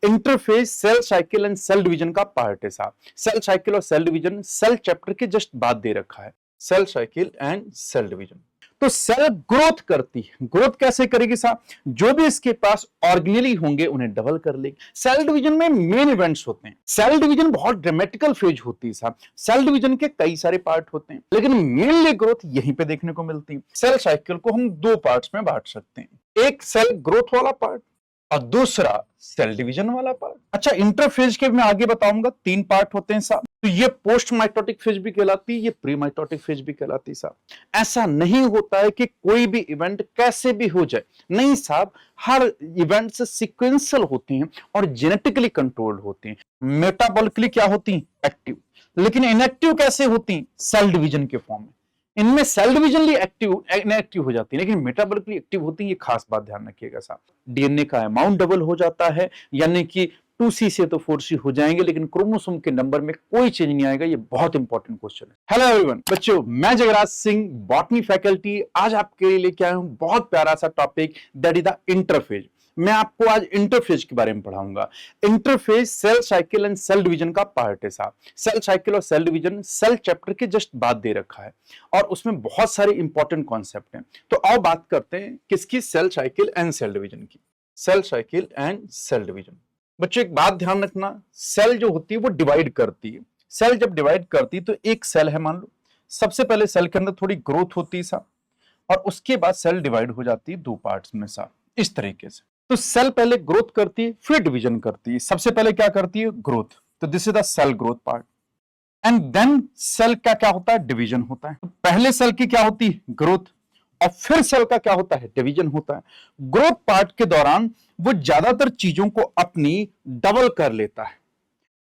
Interface cell cycle and cell division का part है साहब। सेल साइकिल और सेल डिवीजन सेल चैप्टर के जस्ट बाद दे रखा है, cell cycle and cell division. तो सेल ग्रोथ करती है, ग्रोथ कैसे करेगी साहब? जो भी इसके पास ऑर्गेनेली होंगे उन्हें डबल कर लेगी। सेल डिवीजन में मेन इवेंट्स होते हैं। सेल डिवीजन बहुत ड्रामेटिकल फेज होती है साहब। सेल डिवीजन के कई सारे पार्ट होते हैं, लेकिन मेनली ग्रोथ यहीं पे देखने को मिलती है। सेल साइकिल को हम दो पार्ट्स में बांट सकते हैं, एक सेल ग्रोथ वाला पार्ट और दूसरा सेल डिवीजन वाला पार्ट। अच्छा, इंटरफेज के मैं आगे बताऊंगा, तीन पार्ट होते हैं साहब। तो ये पोस्ट माइटोटिक फेज भी कहलाती है, ये प्री माइटोटिक फेज भी कहलाती है साहब। ऐसा नहीं होता है कि कोई भी इवेंट कैसे भी हो जाए, नहीं साहब, हर इवेंट से सीक्वेंशियल होती हैं और जेनेटिकली कंट्रोल्ड होती हैं। मेटाबॉलिकली क्या होती हैं? एक्टिव। लेकिन इनएक्टिव कैसे होती हैं? सेल डिवीजन के फॉर्म में। इनमें सेल डिवीजनली एक्टिव इनएक्टिव हो जाती है, लेकिन मेटाबॉलिकली एक्टिव होती है। ये खास बात ध्यान रखिएगा साहब। डीएनए का अमाउंट डबल हो जाता है, यानी कि 2C से तो 4C हो जाएंगे, लेकिन क्रोमोसोम के नंबर में कोई चेंज नहीं आएगा। ये बहुत इंपॉर्टेंट क्वेश्चन है। हेलो एवरीवन बच्चों, मैं जगराज सिंह, बॉटनी फैकल्टी। आज आपके लिए लेके आया हूं बहुत प्यारा सा topic, that is the interphase. मैं आपको आज इंटरफेज के बारे में पढ़ाऊंगा। Interphase cell cycle and cell division का पार्ट है साहब। सेल साइकिल और सेल डिवीजन सेल चैप्टर के जस्ट बाद दे रखा है और उसमें बहुत सारे इंपॉर्टेंट कॉन्सेप्ट हैं। तो आओ बात करते हैं किसकी? Cell cycle and cell division की। Cell cycle and cell division. बच्चों एक बात ध्यान रखना, सेल जो होती है वो डिवाइड करती है। सेल जब डिवाइड करती है तो एक सेल है, मान लो सबसे पहले सेल के अंदर थोड़ी ग्रोथ होती है साहब, और उसके बाद सेल डिवाइड हो जाती है दो पार्ट्स में साहब, इस तरीके से। तो सेल पहले ग्रोथ करती है, फिर डिवीजन करती है। सबसे पहले क्या करती है? ग्रोथ। तो this is the cell growth part, and then cell का क्या होता है? डिवीजन होता है। तो पहले सेल की क्या होती है? ग्रोथ, और फिर सेल का क्या होता है? डिवीजन होता है। ग्रोथ पार्ट के दौरान वो ज्यादातर चीजों को अपनी डबल कर लेता है,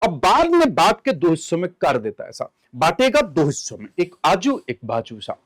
अब बाद में बांट के दो हिस्सों में कर देता है। ऐसा बांटेगा दो हिस्सों में, एक आजू एक बाजू सा।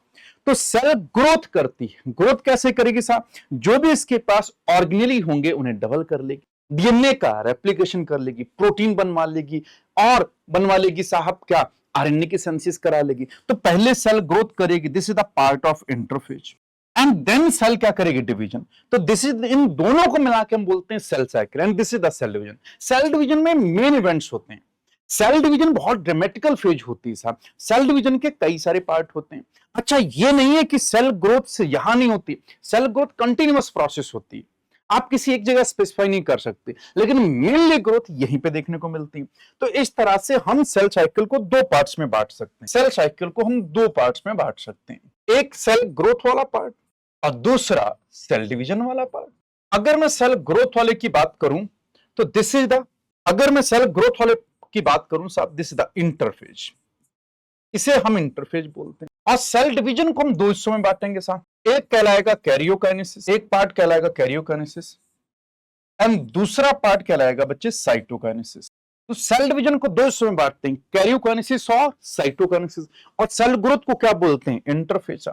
तो सेल ग्रोथ करती है। ग्रोथ कैसे करेगी साहब? जो भी इसके पास ऑर्गेनेली होंगे उन्हें डबल कर लेगी, डीएनए का रेप्लिकेशन कर लेगी, प्रोटीन बनवा लेगी, और बनवा लेगी साहब क्या? आरएनए की सिंथेसिस करा लेगी। तो पहले सेल ग्रोथ करेगी, this is the part of interphase, and then cell क्या करेगी? डिवीजन। तो दिस इज, इन दोनों को मिला के हम बोलते हैं cell cycle, and this is the cell division. Cell division में मेन इवेंट्स होते हैं। सेल डिवीजन बहुत ड्रामेटिकल फेज होती है साहब। सेल डिवीजन के कई सारे पार्ट होते हैं। अच्छा, ये नहीं है कि सेल ग्रोथ से यहां नहीं होती, सेल ग्रोथ कंटिन्यूअस प्रोसेस होती है। आप किसी एक जगह स्पेसिफाई नहीं कर सकते, लेकिन मेनली ग्रोथ यहीं पे देखने को मिलती है। तो इस तरह से हम सेल साइकिल को दो पार्ट्स में बांट सकते हैं। सेल साइकिल को हम दो पार्ट्स में बांट सकते हैं, एक सेल ग्रोथ वाला पार्ट और दूसरा सेल डिवीजन वाला पार्ट। अगर मैं सेल ग्रोथ वाले की बात करूं तो दिस इज द, अगर मैं सेल ग्रोथ वाले की बात करूं साहब, दिस इज द इंटरफेज, इसे हम इंटरफेज बोलते हैं। और सेल डिवीजन को हम दो हिस्सों में बांटेंगे साहब, एक कहलाएगा कैरियोकाइनेसिस, एक पार्ट कहलाएगा कैरियोकाइनेसिस, एंड दूसरा पार्ट कहलाएगा बच्चे साइटोकाइनेसिस। तो सेल डिवीजन को दो हिस्सों में बांटते हैं, कैरियोकाइनेसिस और साइटोकाइनेसिस। और सेल ग्रोथ को क्या बोलते हैं? इंटरफेज।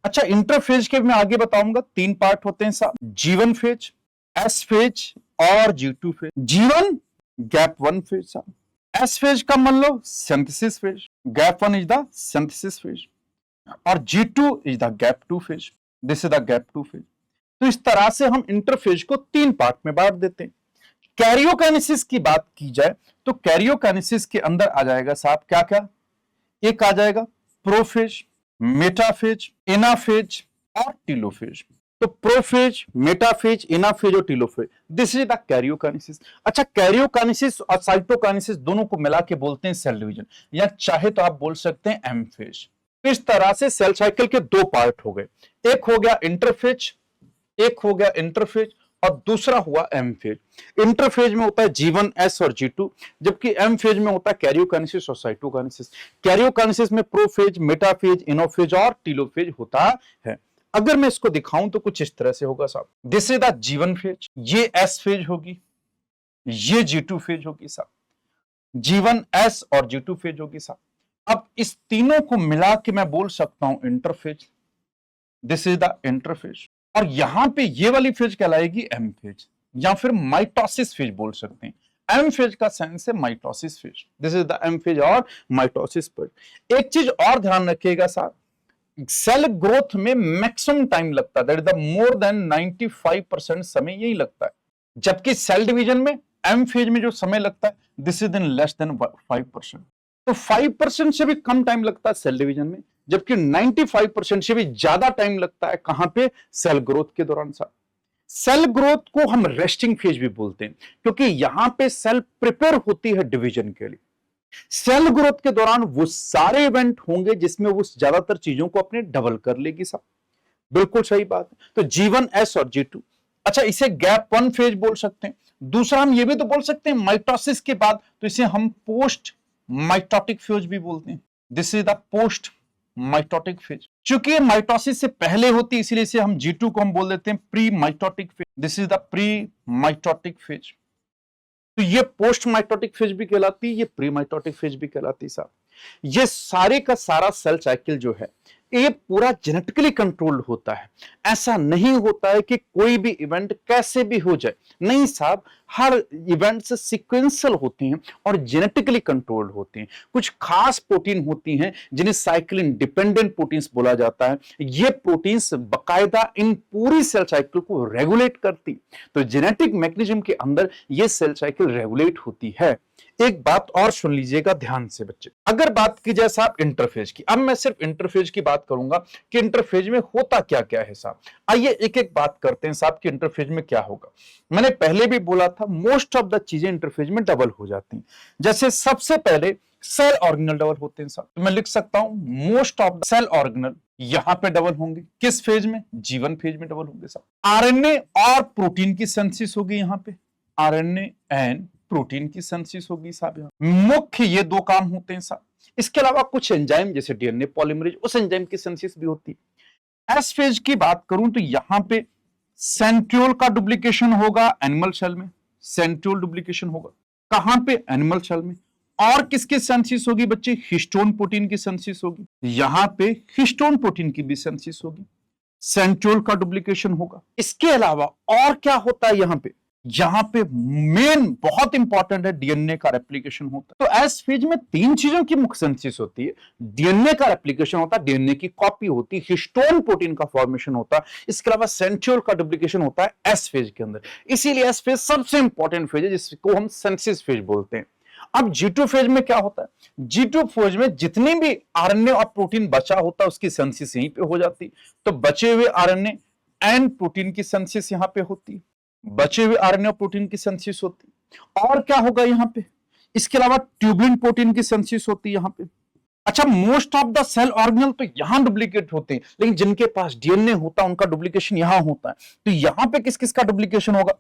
अच्छा, इंटरफेज के मैं आगे बताऊंगा, तीन पार्ट होते हैं साहब, G1 फेज, S फेज और G2 phase. G1 gap 1 phase साहब, S फेज का मान लो synthesis phase, gap 1 is the synthesis phase, और G2 is the gap 2 phase, this is the gap 2 phase. तो इस तरह से हम इंटरफेज को तीन पार्ट में बांट देते हैं। कैरियोकाइनेसिस की बात की जाए तो कैरियोकाइनेसिस के अंदर आ जाएगा साहब क्या क्या? एक आ जाएगा प्रोफेज, मेटाफेज, एनाफेज और टीलोफेज। तो प्रोफेज, मेटाफेज, एनाफेज और telophase, this is the karyokinesis. अच्छा, कैरियोकाइनेसिस और साइटोकाइनेसिस दोनों को मिला के बोलते हैं सेल डिवीजन, या चाहे तो आप बोल सकते हैं एम फेज। इस तरह से सेल साइकिल के दो पार्ट हो गए, एक हो गया इंटरफेज, एक हो गया इंटरफेज, और दूसरा हुआ एम फेज। इंटरफेज में होता है G1, S और G2, जबकि एम फेज में होता है कैरियोकाइनेसिस और साइटोकाइनेसिस। कैरियोकाइनेसिस में प्रोफेज, मेटाफेज, एनाफेज और टीलोफेज होता है। अगर मैं इसको दिखाऊं तो कुछ इस तरह से होगा साहब, this is the G1 phase, ये S फेज होगी, ये G2 फेज होगी साहब, G1, S और G2 फेज होगी साहब। अब इस तीनों को मिला के मैं बोल सकता हूं interphase, this is the interphase. और यहां पे ये वाली फेज कहलाएगी एम फेज, या फिर माइटोसिस फेज बोल सकते हैं। एम फेज का सेंस है mitosis phase, this is the M phase और माइटोसिस फेज। एक चीज और ध्यान रखिएगा साहब, सेल ग्रोथ में मैक्सिमम टाइम लगता है, that is the more than 95% समय यही लगता है, जबकि सेल डिवीजन में एम फेज में जो समय लगता है this is in less than 5%। तो 5% से भी कम टाइम लगता है सेल डिवीजन में, जबकि 95% से भी ज्यादा टाइम लगता है कहां पे, सेल ग्रोथ के दौरान साहब। सेल ग्रोथ को हम रेस्टिंग फेज भी बोलते हैं, क्योंकि यहां पे सेल प्रिपेयर होती है डिवीजन के लिए। सेल ग्रोथ के दौरान वो सारे इवेंट होंगे जिसमें वो ज्यादातर चीजों को अपने डबल कर लेगी साहब। बिल्कुल सही बात है। तो G1 S और G2, अच्छा इसे गैप 1 फेज बोल सकते हैं। दूसरा हम ये भी तो बोल सकते हैं माइटोसिस के बाद, तो इसे हम पोस्ट माइटोटिक फेज भी बोलते हैं। This is the post mitotic phase. चूंकि ये माइटोसिस से पहले होती है इसलिए इसे हम G2 को हम बोल देते हैं pre mitotic phase. This is the pre mitotic phase. तो ये पोस्ट माइटोटिक फेज भी कहलाती है, ये प्री माइटोटिक फेज भी कहलाती है साहब। ये सारे का सारा सेल साइकिल जो है ये पूरा जेनेटिकली कंट्रोल्ड होता है। ऐसा नहीं होता है कि कोई भी इवेंट कैसे भी हो जाए, नहीं साहब, हर इवेंट से सीक्वेंशियल होती हैं और जेनेटिकली कंट्रोल्ड होती हैं। कुछ खास प्रोटीन होती हैं जिन्हें साइक्लिन डिपेंडेंट प्रोटीन्स बोला जाता है। ये प्रोटीन्स बकायदा इन पूरी सेल साइकिल को रेगुलेट करती, तो जेनेटिक मैकेनिज्म के अंदर ये सेल साइकिल रेगुलेट होती है। एक बात और सुन लीजिएगा ध्यान से बच्चे, अगर बात की जाए साहब इंटरफेज की, अब मैं सिर्फ इंटरफेज की बात करूंगा कि इंटरफेज में होता क्या क्या है साहब। आइए एक एक बात करते हैं साहब कि इंटरफेज में क्या होगा। मैंने पहले भी बोला था मोस्ट ऑफ द चीजें इंटरफेज में डबल हो जाती हैं। जैसे सबसे पहले सेल ऑर्गेनल डबल होते हैं साहब, तो मैं लिख सकता हूं most of the cell organelle यहां पे डबल होंगे। किस फेज में, G1 फेज में डबल होंगे साहब। आरएनए और प्रोटीन की सिंथेसिस होगी यहां पे, आरएनए एंड प्रोटीन की सिंथेसिस होगी साहब। मुख्य ये दो काम होते हैं साहब। इसके अलावा कुछ एंजाइम जैसे डीएनए पॉलीमरेज, उस एंजाइम की सिंथेसिस भी होती है। एस फेज की बात करूं तो यहां पे सेंट्रियोल का डुप्लीकेशन होगा एनिमल सेल में, सेंट्रियोल डुप्लीकेशन होगा कहां पे, एनिमल सेल में। और किसकी सिंथेसिस होगी बच्चे, हिस्टोन प्रोटीन की सिंथेसिस होगी। यहां पे हिस्टोन प्रोटीन की भी सिंथेसिस होगी, सेंट्रियोल का डुप्लीकेशन होगा। इसके अलावा और क्या होता है यहां पे मेन बहुत इंपॉर्टेंट है डीएनए का रेप्लिकेशन होता है। तो एस फेज में तीन चीजों की मुख्य सिंथेसिस होती है। डीएनए का रेप्लिकेशन होता है, डीएनए की कॉपी होती है, हिस्टोन प्रोटीन का फॉर्मेशन होता है, इसके अलावा सेंट्रियोल का डुप्लीकेशन होता है एस फेज के अंदर। इसीलिए एस फेज सबसे इंपॉर्टेंट फेज है जिसको हम सिंथेसिस फेज बोलते हैं। अब G2 फेज में क्या होता है, G2 फेज में जितनी भी आरएनए और प्रोटीन बचा होता है उसकी सिंथेसिस यहीं पे हो जाती, तो बचे हुए आरएनए एंड प्रोटीन की सिंथेसिस यहां पे होती है, बचे हुए आरएनए और प्रोटीन की सिंथेसिस होती है। और क्या होगा यहां पे, इसके अलावा ट्यूबुलिन प्रोटीन की सिंथेसिस होती है यहां पे। अच्छा most of the cell organelle तो यहां डुप्लीकेट होते हैं, लेकिन जिनके पास डीएनए होता है उनका डुप्लीकेशन यहां होता है। तो यहां पे किस किस का डुप्लीकेशन होगा,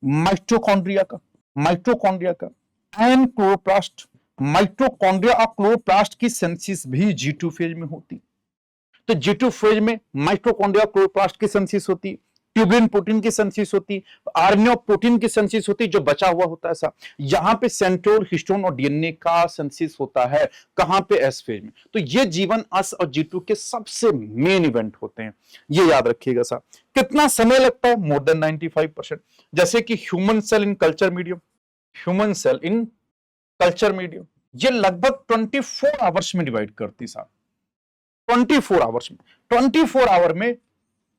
माइटोकॉन्ड्रिया का, माइटोकॉन्ड्रिया का एंड क्लोरोप्लास्ट। माइटोकॉन्ड्रिया और क्लोरोप्लास्ट की सिंथेसिस भी G2 फेज में होती। तो G2 फेज में माइटोकॉन्ड्रिया क्लोरोप्लास्ट की सिंथेसिस होती, ट्यूबुलिन प्रोटीन की सिंथेसिस होती, आरएनए और प्रोटीन की सिंथेसिस होती, जो बचा हुआ होता है ऐसा। यहां पे सेंट्रियोल, हिस्टोन और डीएनए का सिंथेसिस होता है कहां पे, एस फेज में। तो ये G1 S और G2 के सबसे मेन इवेंट होते हैं, ये याद रखिएगा साहब। कितना समय लगता है, मोर देन 95%। जैसे कि human cell in culture medium, human cell in culture medium ये लगभग 24 आवर्स में डिवाइड करती साहब, 24 आवर्स में। 24 आवर में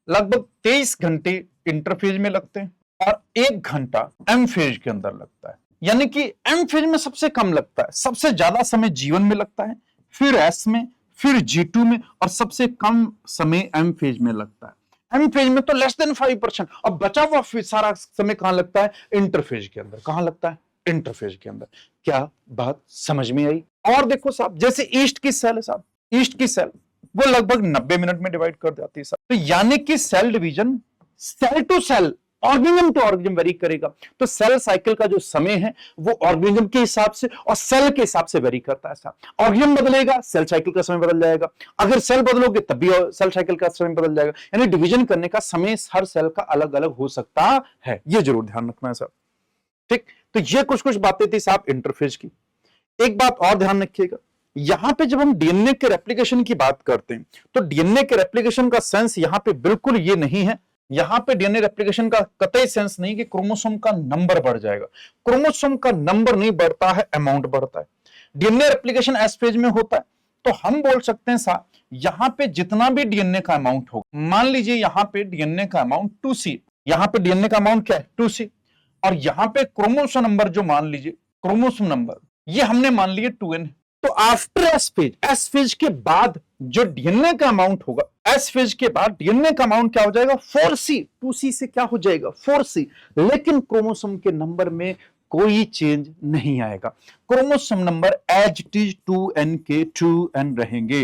लगभग 23 घंटे इंटरफेज में लगते हैं और 1 घंटा एम फेज के अंदर लगता है। यानी कि एम फेज में सबसे कम लगता है, सबसे ज्यादा समय G1 में लगता है, फिर एस में, फिर G2 में, और सबसे कम समय एम फेज में लगता है। एम फेज में तो लेस देन 5%, और बचा हुआ सारा समय कहां लगता है, इंटरफेज के अंदर। कहां लगता है, इंटरफेज के अंदर। क्या बात समझ में आई। और देखो साहब, जैसे ईस्ट की सेल है साहब, ईस्ट की सेल वो लगभग 90 मिनट में डिवाइड कर जाती है साहब। तो यानी कि cell division cell to cell, organism to organism vary करेगा। तो सेल साइकिल का जो समय है वो ऑर्गेनिज्म के हिसाब से और सेल के हिसाब से वेरी करता है साहब। ऑर्गेनिज्म बदलेगा, सेल साइकिल का समय बदल जाएगा। अगर सेल बदलोगे तब भी सेल साइकिल का समय बदल जाएगा। यानी डिवीजन करने का समय हर सेल का अलग अलग हो सकता है, ये जरूर ध्यान रखना है साहब। ठीक, तो ये कुछ कुछ बातें थी साहब इंटरफेज की। एक बात और ध्यान रखिएगा, यहां पे जब हम डीएनए के रेप्लिकेशन की बात करते हैं तो डीएनए के रेप्लिकेशन का सेंस यहां पे बिल्कुल ये नहीं है। यहां पे डीएनए रेप्लिकेशन का कतई सेंस नहीं कि क्रोमोसोम का नंबर बढ़ जाएगा। क्रोमोसोम का नंबर नहीं बढ़ता है, अमाउंट बढ़ता है। डीएनए रेप्लिकेशन एस फेज में होता है, तो हम बोल सकते हैं साहब यहां पे जितना भी डीएनए का अमाउंट होगा, मान लीजिए यहां पे डीएनए का अमाउंट 2C, यहां पे डीएनए का अमाउंट क्या है, 2C। और यहां पे क्रोमोसोम नंबर जो मान लीजिए, क्रोमोसोम नंबर ये हमने मान लिया 2n है। तो आफ्टर एस फेज के बाद जो डीएनए का अमाउंट होगा, एस फेज के बाद डीएनए का अमाउंट क्या हो जाएगा 4c, 2c से क्या हो जाएगा 4c, लेकिन क्रोमोसोम के नंबर में कोई चेंज नहीं आएगा। Chromosome number as it is 2n के 2n रहेंगे,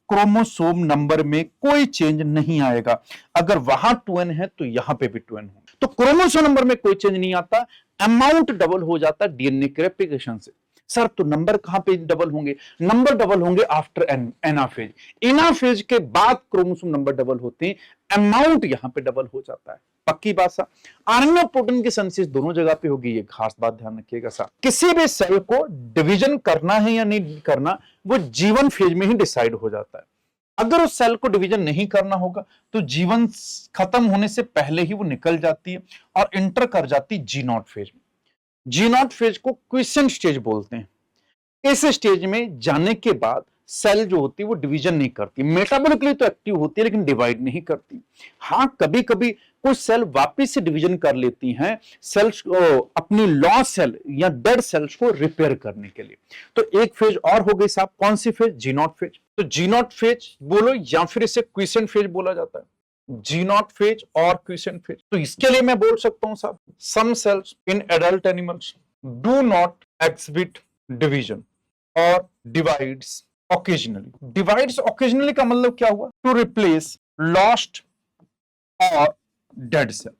क्रोमोसोम नंबर में कोई चेंज नहीं आएगा। अगर वहां 2n है तो यहां पे भी 2n हो, तो क्रोमोसोम नंबर में कोई चेंज नहीं आता, अमाउंट डबल हो जाता डीएनए के रेप्लिकेशन से। सर तो नंबर कहां पे डबल होंगे? नंबर डबल होंगे आफ्टर एनाफेज, एनाफेज के बाद क्रोमोसोम नंबर डबल होते हैं, अमाउंट यहां पे डबल हो जाता है। पक्की बात सा। आरएनए प्रोटीन की सिंथेसिस दोनों जगह पे होगी, ये खास बात ध्यान रखिएगा सर। किसी भी सेल को डिवीजन करना है या नहीं करना, वो जीवन फेज में ही डिसाइड हो जाता है। अगर उस सेल को डिवीजन नहीं करना होगा तो जीवन खत्म होने से पहले ही वो निकल जाती है और इंटर कर जाती है जी नॉट फेज में। जी नॉट फेज को क्विसेंट स्टेज बोलते हैं। इस स्टेज में जाने के बाद सेल जो होती है वो डिवीजन नहीं करती, मेटाबॉलिकली तो एक्टिव होती है लेकिन डिवाइड नहीं करती। हाँ, कभी कभी कुछ सेल वापिस से डिवीजन कर लेती हैं, सेल्स को अपनी लॉस सेल या डेड सेल्स को रिपेयर करने के लिए। तो एक फेज और हो गई साहब, कौन सी फेज? G naught phase. तो जी नॉट फेज बोलो या फिर इसे क्विसेंट फेज बोला जाता है, जी नॉट फेज और क्विसेंट फेज। तो इसके लिए मैं बोल सकता हूं साहब, some cells in adult animals do not exhibit division और डिवाइड्स occasionally। divides occasionally का मतलब क्या हुआ? to replace lost or dead cell।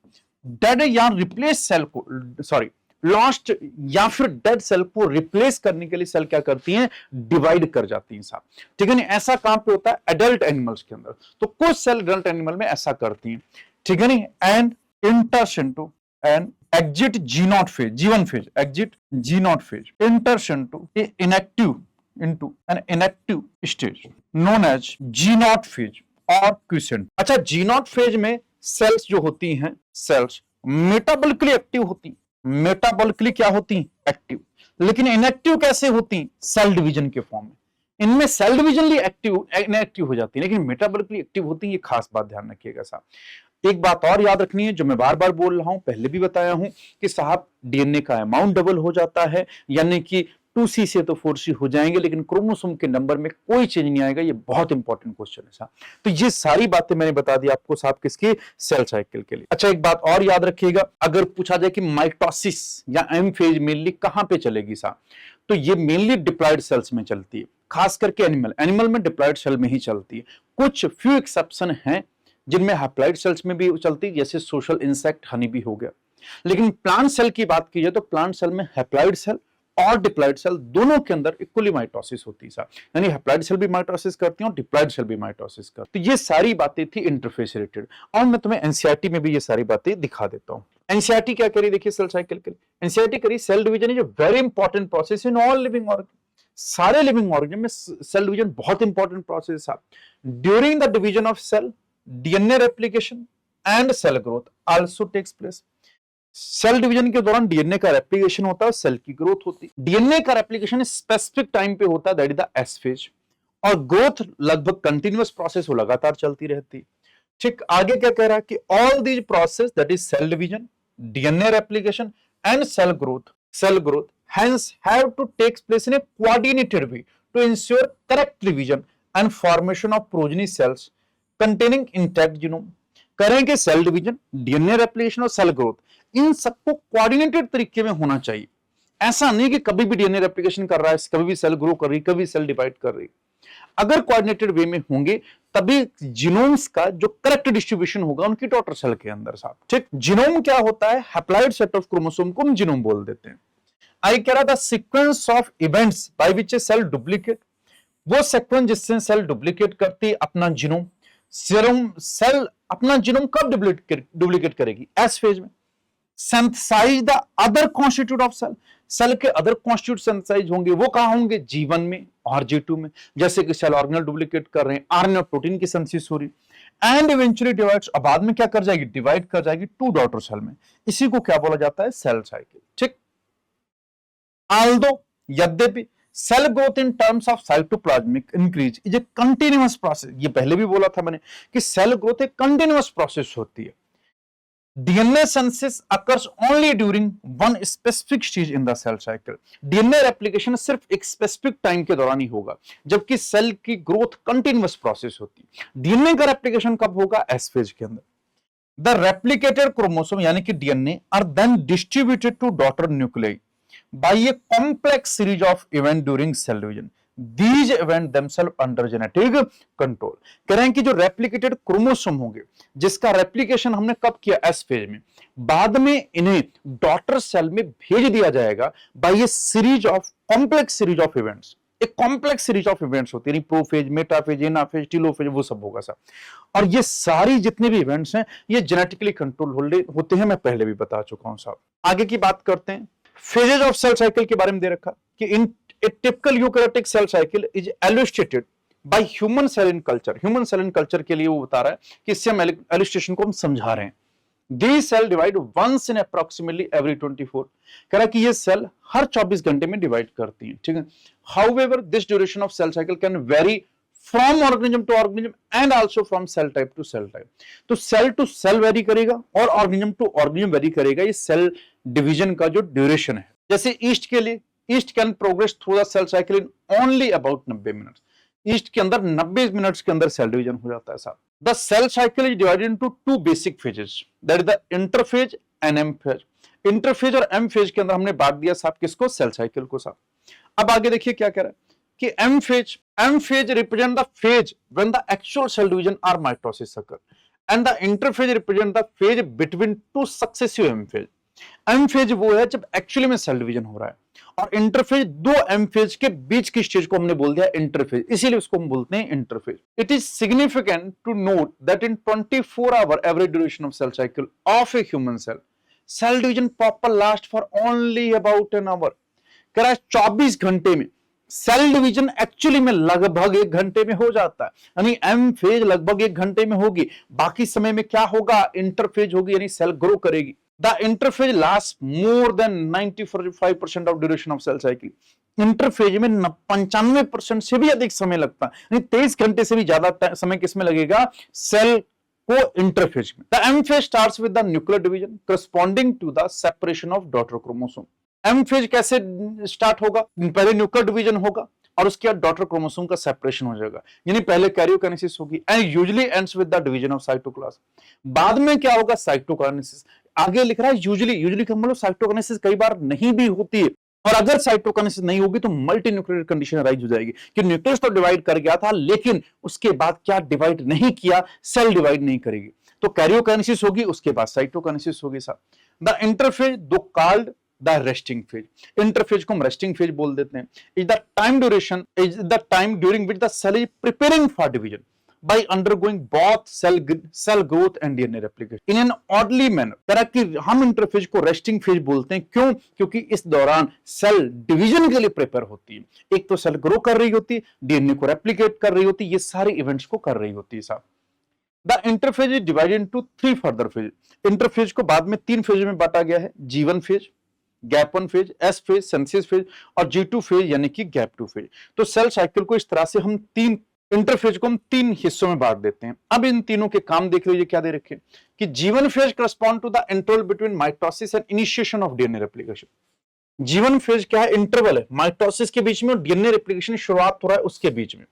dead या replace सेल को, सॉरी लॉस्ट या फिर डेड सेल को रिप्लेस करने के लिए सेल क्या करती हैं? डिवाइड कर जाती हैं साहब। ठीक है नहीं? ऐसा कहां पे होता है? एडल्ट एनिमल्स के अंदर। तो कुछ सेल एडल्ट एनिमल में ऐसा करती हैं, ठीक है नहीं? And enters into and exit G naught phase, जीवन phase, exit G naught phase, enters into inactive into an inactive stage known as G naught phase or quiescent। अच्छा, G naught phase में सेल्स जो होती हैं, sales metabolically active होती, metabolically क्या होती? Active. लेकिन इनएक्टिव कैसे होती? सेल डिवीजन के फॉर्म में। इनमें सेल डिवीजनली एक्टिव इनएक्टिव हो जाती है लेकिन मेटाबॉलिकली एक्टिव होती है। ये खास बात ध्यान रखिएगा साहब। एक बात और याद रखनी है जो मैं बार बार बोल रहा हूं, पहले भी बताया हूं कि साहब डीएनए का अमाउंट डबल हो जाता है, यानी कि 2c से तो 4c हो जाएंगे लेकिन क्रोमोसोम के नंबर में कोई चेंज नहीं आएगा। ये बहुत इंपॉर्टेंट क्वेश्चन है साहब। तो ये सारी बातें मैंने बता दी आपको साहब, किसकी? सेल साइकिल के लिए। अच्छा, एक बात और याद रखिएगा, अगर पूछा जाए कि माइटोसिस या एम फेज मेनली कहां पे चलेगी साहब, तो ये मेनली डिप्लॉयड सेल्स में चलती है, खास करके एनिमल में डिप्लॉयड सेल में ही चलती है। कुछ फ्यू एक्सेप्शन हैं जिनमें हैप्लॉयड सेल्स में भी चलती है, जैसे सोशल इंसेक्ट, हनी भी हो गया। लेकिन प्लांट सेल की बात की जाए तो प्लांट सेल में हैप्लॉयड सेल और डिप्लॉयड सेल दोनों के अंदर इक्वली माइटोसिस होती है, यानी हैप्लॉयड सेल भी माइटोसिस करती हैं और डिप्लॉयड सेल भी माइटोसिस करती है। तो ये सारी बातें थी इंटरफेस रिलेटेड, और मैं तुम्हें एनसीईआरटी में भी ये सारी बातें दिखा देता हूं। एनसीईआरटी क्या करी? देखिए सेल साइकिल के लिए एनसीईआरटी करी cell division is a very important process in all living organ. सारे लिविंग ऑर्गन में सेल डिवीजन बहुत इंपॉर्टेंट प्रोसेस है। During the division of cell, DNA replication and cell growth also takes place. Cell division के दौरान DNA का replication होता है, cell की ग्रोथ होती है। डीएनए का रेप्लिकेशन स्पेसिफिक टाइम पे होता है, that is the S phase, और ग्रोथ लगभग कंटिन्यूअस प्रोसेस हो, लगातार चलती रहती है। ठीक, आगे क्या कह रहा है कि all these process that is cell division, DNA replication and cell growth hence have to take place in a coordinated way to ensure correct division and formation of progeny cells containing intact genome। करेंगे cell division, DNA replication और cell growth, इन सबको coordinated तरीके में होना चाहिए। ऐसा नहीं कि कभी भी डीएनए रेप्लिकेशन कर रहा है, कभी भी सेल ग्रो कर रही, कभी सेल डिवाइड कर रही। अगर कोऑर्डिनेटेड वे में होंगे तभी जीनोम्स का जो करेक्ट डिस्ट्रीब्यूशन होगा उनकी डॉटर सेल के अंदर साहब। ठीक, जीनोम क्या होता है? हैप्लॉइड सेट ऑफ क्रोमोसोम को हम जीनोम बोल देते हैं। आई कह रहा था sequence of events by which a cell duplicate, वो सीक्वेंस जिससे सेल डुप्लीकेट करती है अपना जीनोम। सेल अपना जीनोम कब डुप्लीकेट करेगी? एस फेज में। Synthesize the other constitute of cell, cell के अदर कॉन्स्टिट्यूट सिंथेसाइज होंगे, वो कहां होंगे? जी1 में और जी2 में। जैसे कि सेल ऑर्गेनल डुप्लीकेट कर रहे हैं, आरएनए प्रोटीन की सिंथेसिस हो रही, एंड इवेंचुअली डिवाइड्स, और बाद में क्या कर जाएगी? डिवाइड कर जाएगी टू डॉटर सेल में। इसी को क्या बोला जाता है? Cell cycle. ठीक, although यद्यपि cell growth in terms of cytoplasmic increase is a continuous process, ये पहले भी बोला था मैंने कि सेल ग्रोथ एक कंटिन्यूअस प्रोसेस होती है। DNA synthesis occurs only during one specific stage in the cell cycle. DNA replication सिर्फ एक स्पेसिफिक टाइम के दौरान ही होगा, जबकि सेल की ग्रोथ कंटिन्यूअस प्रोसेस होती है। डीएनए का रेप्लिकेशन कब होगा? एस फेज के अंदर। द रेप्लिकेटेड क्रोमोसोम यानी कि DNA or then distributed to daughter nuclei by a complex series of event during cell division. These event themselves under genetic control। कह रहे हैं कि जो रेप्लिकेटेड क्रोमोसोम होंगे, जिसका रेप्लिकेशन हमने कब किया? एस फेज में, बाद में इन्हें डॉटर सेल में भेज दिया जाएगा by a series of complex series of events. एक कॉम्प्लेक्स सीरीज ऑफ इवेंट्स होती है, प्रोफेज, मेटाफेज, एनाफेज, टीलोफेज, वो सब होगा सर। और ये सारी जितने भी इवेंट्स हैं ये जेनेटिकली कंट्रोल होते हैं, मैं पहले भी बता चुका हूं साहब। आगे की बात करते हैं, फेजेज ऑफ सेल साइकिल के बारे में दे रखा कि इन a typical eukaryotic cell cycle is illustrated by human cell in culture। human cell in culture के लिए वो बता रहा है कि इससे हम illustration को हम समझा रहे हैं। These cell divide once in approximately every 24। कह रहा है कि ये सेल हर 24 घंटे में डिवाइड करती हैं, ठीक है। However, this duration of cell cycle can vary from organism to organism and also from cell type to cell type। तो सेल टू सेल वेरी करेगा और ऑर्गेनिज्म टू ऑर्गेनिज्म वेरी करेगा ये सेल डिवीजन का जो ड्यूरेशन है। जैसे yeast के लिए, yeast can progress through the cell cycle in only about 90 minutes. Yeast के अंदर 90 मिनट्स के अंदर सेल डिवीजन हो जाता है साहब। The cell cycle is divided into two basic phases, that is the interphase and M phase. Interphase और M phase के अंदर हमने बांट दिया साहब किसको? सेल साइकिल को साहब। अब आगे देखिए क्या कह रहा है कि M phase represent the phase when the actual cell division or mitosis occur and the interphase represent the phase between two successive M phase. M phase वो है जब एक्चुअली में सेल डिवीजन हो रहा है, और इंटरफेज दो एम फेज के बीच की स्टेज को हमने बोल दिया इंटरफेज, इसीलिए उसको हम बोलते हैं interphase. It is significant to note that in 24 hour average duration of cell cycle of a human cell, cell division proper last for only about an hour. कह रहा है 24 घंटे में सेल डिवीजन एक्चुअली में लगभग 1 घंटे में हो जाता है, यानी एम फेज लगभग 1 घंटे में होगी, बाकी समय में क्या होगा? इंटरफेज होगी, यानी सेल ग्रो करेगी। The interphase lasts more than 95% of duration of cell cycle। Interphase में 95% से भी अधिक समय लगता है, 23 घंटे से भी ज्यादा समय किसमें लगेगा? सेल को इंटरफेज में। The M phase starts with the nuclear division corresponding to the separation of daughter chromosome। M phase कैसे स्टार्ट होगा? पहले न्यूक्लियर डिवीजन होगा और उसके बाद डॉटर क्रोमोसोम का सेपरेशन हो जाएगा, यानी पहले कैरियोकाइनेसिस होगी and usually ends with the division of cytoplasm. बाद में क्या होगा? साइटोकाइनेसिस। आगे लिख रहा है यूजुअली का मतलब साइटोकाइनेसिस कई बार नहीं भी होती है, और अगर साइटोकाइनेसिस नहीं होगी तो मल्टी न्यूक्लियर कंडीशन राइज हो जाएगी कि न्यूक्लियस तो डिवाइड कर गया था लेकिन उसके बाद क्या डिवाइड नहीं किया? सेल डिवाइड नहीं करेगी, तो कैरियोकाइनेसिस होगी, उसके बाद साइटोकाइनेसिस होगी साहब। The interphase though called the resting phase. Interphase को हम रेस्टिंग फेज बोल देते हैं। Is the time during which the cell is preparing for division by undergoing both cell growth and DNA replication in an orderly manner। कह रहा कि हम interphase को रेस्टिंग फेज बोलते हैं, क्यों? क्योंकि इस दौरान सेल डिवीजन के लिए प्रिपेयर होती है, एक तो सेल ग्रो कर रही होती है, डीएनए को रेप्लिकेट कर रही होती है, ये सारे इवेंट्स को कर रही होती है साहब। The interphase is divided into 3 further phase. Interphase को बाद में 3 फेज में बांटा गया है, G1 phase, gap 1 phase, S phase, synthesis phase, और G2 फेज यानी कि गैप 2 फेज। तो सेल साइकिल को इस तरह से हम इंटरफेज को हम 3 हिस्सों में बांट देते हैं। अब इन तीनों के काम देख लीजिए, क्या दे रखे कि G1 phase correspond to the interval between mitosis and initiation of DNA replication. G1 phase क्या है? इंटरवल है माइटोसिस के बीच में और डीएनए रेप्लिकेशन शुरुआत हो रहा है उसके बीच में।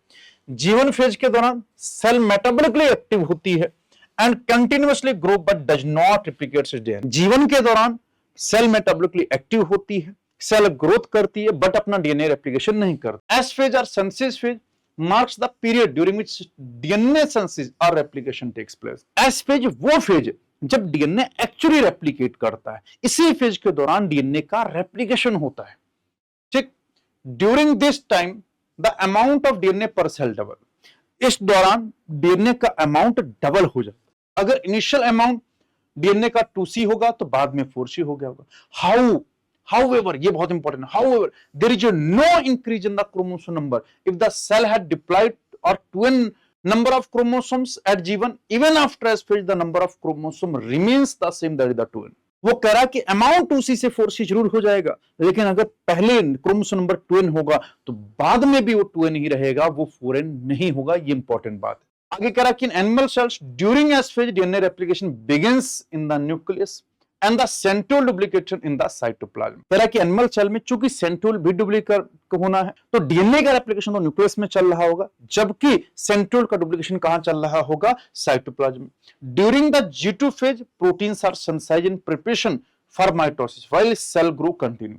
G1 फेज के दौरान सेल मेटाबॉलिकली एक्टिव होती है and continuously grow but does not replicate it's DNA. G1 के दौरान सेल मेटाबॉलिकली एक्टिव होती है, सेल ग्रोथ करती है बट अपना डीएनए रेप्लिकेशन नहीं करती। एस फेज और synthesis phase marks the period during which DNA synthesis or replication takes place। S phase वो फेज जब डीएनए एक्चुअली रेप्लिकेट करता है, इसी फेज के दौरान डीएनए का रेप्लिकेशन होता है, ठीक। During this time the amount of DNA पर सेल डबल। इस दौरान डीएनए का अमाउंट डबल हो जाता है। अगर इनिशियल अमाउंट डीएनए का 2C होगा तो बाद में 4C हो गया होगा। However, ये बहुत इंपॉर्टेंट है, however, there is no increase in the chromosome number if the cell had diploid or twin number of chromosomes at G1, even after S phase, the number of chromosome remains the same, that is the 2n। वो कह रहा कि amount 2C से 4C जरूर हो जाएगा, लेकिन अगर पहले क्रोमोसोम नंबर 2n होगा तो बाद में भी वो 2n ही रहेगा, वो 4n नहीं होगा। ये इंपॉर्टेंट बात है। आगे कह रहा कि in animal cells during S phase DNA replication begins in the nucleus and the centriole duplication in the cytoplasm. कह रहा कि एनिमल सेल में चूंकि सेंट्रोल भी डुप्लीकेट होना है तो डीएनए का रेप्लिकेशन तो न्यूक्लियस में चल रहा होगा, जबकि सेंट्रोल का डुप्लीकेशन कहां चल रहा होगा? Cytoplasm. During the G2 phase proteins are synthesized in preparation for mitosis while cell grow continue.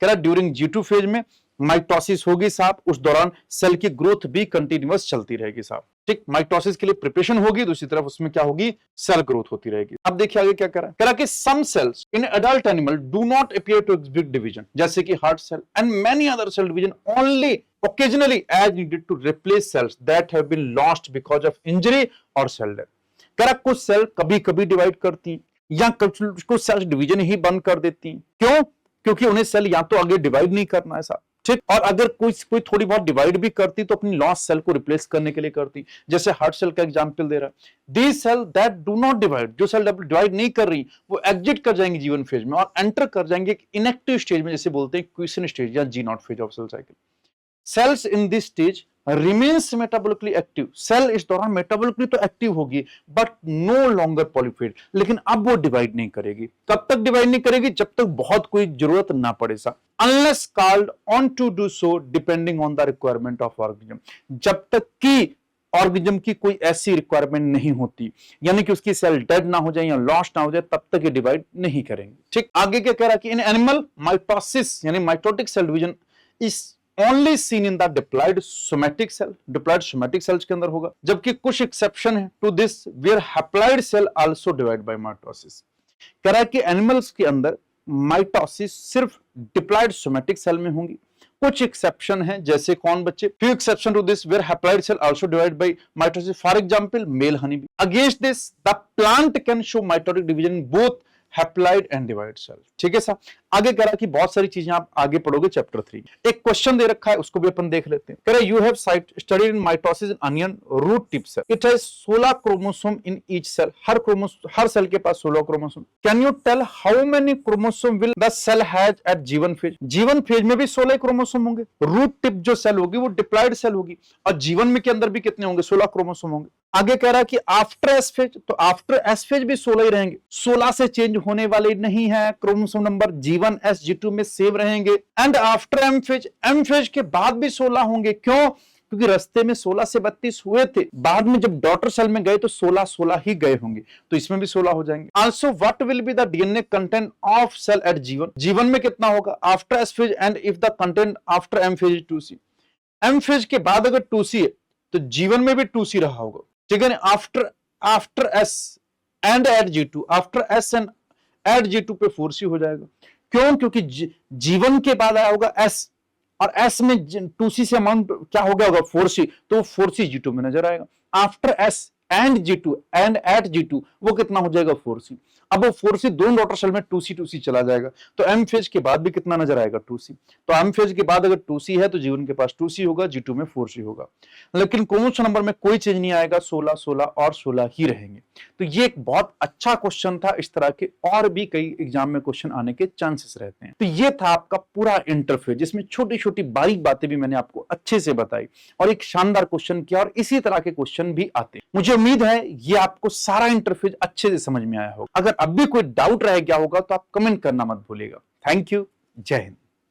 कह रहा ड्यूरिंग G2 फेज में माइटोसिस होगी साहब, उस दौरान सेल की ग्रोथ भी कंटिन्यूअस चलती रहेगी साहब। ठीक, माइटोसिस के लिए प्रिपरेशन होगी, दूसरी तरफ उसमें क्या होगी? सेल ग्रोथ होती रहेगी। अब देखिए आगे क्या कह रहा है कि some cells in adult animal do not appear to exhibit division, जैसे कि heart cell and many other cell division only occasionally as needed to replace cells that have been lost because of injury or cell death। कह रहा कुछ cell कभी कभी divide करती या कुछ सेल्स डिवीजन ही बंद कर देती। क्यों? क्योंकि उन्हें सेल या तो आगे डिवाइड नहीं करना है साहब, ठीक, और अगर कोई थोड़ी बहुत डिवाइड भी करती तो अपनी लॉस्ट सेल को रिप्लेस करने के लिए करती। जैसे हार्ट सेल का एग्जांपल दे रहा है, these cell that do not divide, जो सेल डिवाइड नहीं कर रही वो एग्जिट कर जाएंगे जीवन फेज में और एंटर कर जाएंगे इनएक्टिव स्टेज में, जैसे बोलते हैं क्वेश्चन स्टेज या G0 phase of cell cycle. Cells in this stage remains metabolically active, cell इस दौरान मेटाबॉलिकली तो एक्टिव होगी बट नो लॉन्गर पॉलीफेड, लेकिन अब वो डिवाइड नहीं करेगी। कब तक डिवाइड नहीं करेगी? जब तक बहुत कोई जरूरत ना पड़े सा, unless called on to do so depending on the requirement of organism, जब तक कि ऑर्गेनिज्म की कोई ऐसी रिक्वायरमेंट नहीं होती, यानी कि उसकी सेल डेड ना हो जाए या लॉस्ट ना हो जाए, तब तक ये डिवाइड नहीं करेंगे। ठीक, आगे क्या कह रहा है कि इन एनिमल माइटोसिस यानी mitotic cell division is only seen in the diploid somatic cell, diploid somatic cells के अंदर होगा, जबकि कुछ एक्सेप्शन है to this where haploid cell also divide by mitosis. कह रहा है कि एनिमल्स के अंदर माइटोसिस सिर्फ डिप्लॉयड सोमैटिक सेल में होंगी। कुछ एक्सेप्शन है, जैसे कौन बच्चे? Few exception to this where haploid cell also divide by mitosis, for example male honey bee. Against this the plant can show mitotic division in both haploid and divide cell. ठीक है sir, आगे कह रहा कि बहुत सारी चीजें आप आगे पढ़ोगे चैप्टर 3। एक क्वेश्चन दे रखा है, उसको भी अपन देख लेते हैं। कह रहा है you have studied in mitosis in onion root tip cell, it has 16 chromosome in each cell, हर सेल के पास 16 chromosome. Can you tell how many chromosome will the cell has at G1 phase? जीवन phase में भी 16 chromosome होंगे। Root tip जो cell होगी वो डिप्लॉयड सेल होगी और जीवन में के अंदर भी कितने होंगे? 16 क्रोमोसोम होंगे। आगे कह रहा है कि आफ्टर एस फेज, तो आफ्टर एस फेज भी 16 ही रहेंगे, 16 से चेंज होने वाले नहीं है। Chromosome number G1 S G2 में सेव रहेंगे। एंड आफ्टर एम फेज के बाद भी 16 होंगे। क्यों? क्योंकि रास्ते में 16 से 32 हुए थे, बाद में जब डॉटर सेल में गए तो 16 ही गए होंगे, तो इसमें भी 16 हो जाएंगे। Also what will be the DNA content of cell at G1 में कितना होगा after S phase and if the content after M phase is 2C। M phase के बाद अगर 2C है तो G1 में भी 2C रहा होगा। ठीक है ना? After S and at G2, after S and at G2 पे 4C हो जाएगा। क्यों? क्योंकि G1 के बाद आया होगा S और S में 2C से अमाउंट क्या हो गया होगा? 4C, तो 4C G2 में नजर आएगा। After S and G2 and at G2 वो कितना हो जाएगा? 4C। अब वो 4C दोनों डॉटर सेल में 2C चला जाएगा, तो एम फेज के बाद भी कितना नजर आएगा? 2C। तो एम फेज के बाद अगर 2C है तो G1 के पास 2C होगा, G2 में 4C होगा, लेकिन क्रोमोसोम नंबर में कोई चेंज नहीं आएगा, 16 और 16 ही रहेंगे। तो ये एक बहुत अच्छा क्वेश्चन था। इस तरह के और भी कई एग्जाम में क्वेश्चन आने के चांसेस रहते हैं। तो ये था आपका पूरा इंटरफेस, जिसमें छोटी छोटी बारीक बातें भी मैंने आपको अच्छे से बताई और एक शानदार क्वेश्चन किया, और इसी तरह के क्वेश्चन भी आते हैं। मुझे उम्मीद है ये आपको सारा इंटरफेस अच्छे से समझ में आया होगा। अगर अब भी कोई डाउट रह गया होगा तो आप कमेंट करना मत भूलिएगा। थैंक यू, जय हिंद।